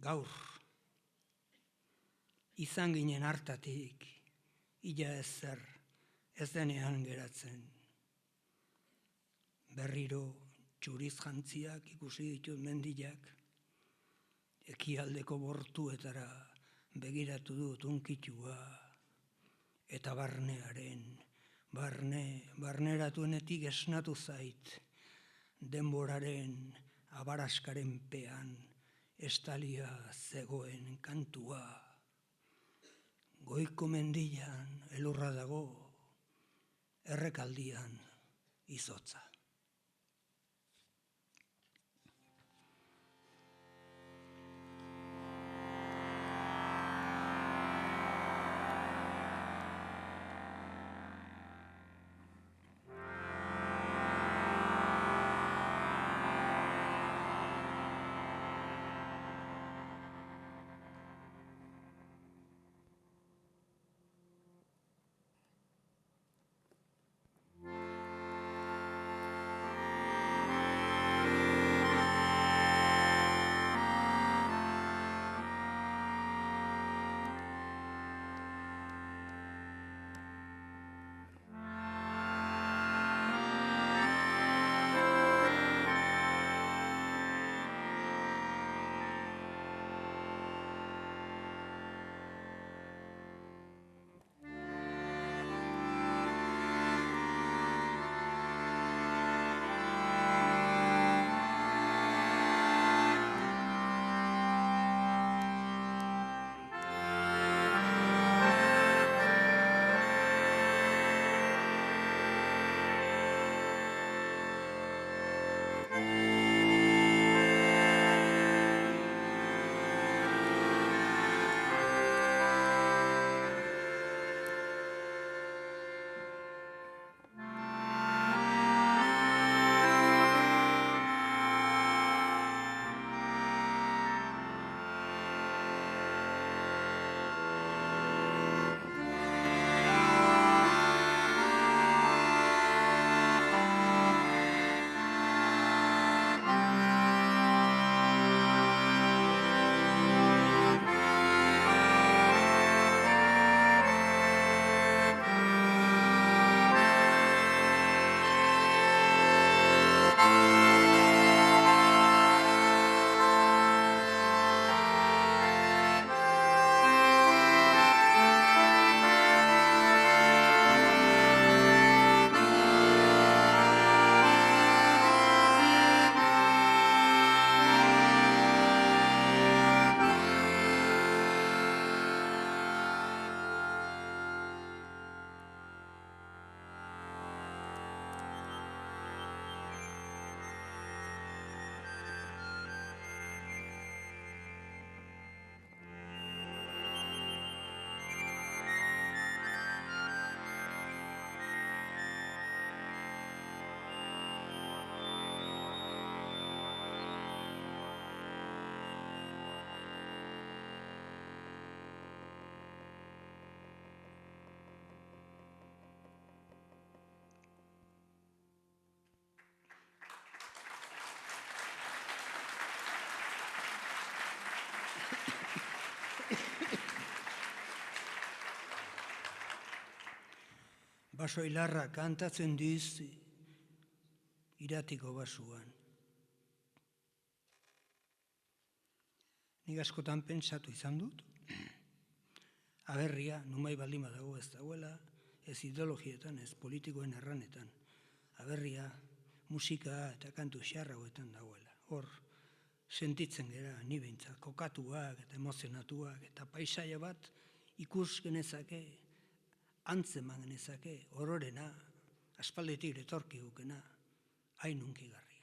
gaur, izan ginen hartatik, ila ezer ez denean geratzen. Berriro txuriz jantziak ikusi ditut mendiak, ekialdeko bortuetara begiratu dut unkitua, eta barneratuenetik esnatu zait, denboraren abaraskaren pean, estalia zegoen kantua. Goiko mendian elurra dago, errekaldian izotza. Baso hilarra kantatzen diz iratiko basuan. Nik askotan pentsatu izan dut, aberria, numai baldin badago ez dagoela, ez ideologietan, ez politikoen erranetan. Aberria, musika eta kantu xarragoetan dagoela. Hor, sentitzen gera, ni behintzat, kokatuak eta emozionatuak, eta paisaia bat ikus genezake, antzeman genezake, ororena, aspaldetik etorki gukena, hain hunkigarri.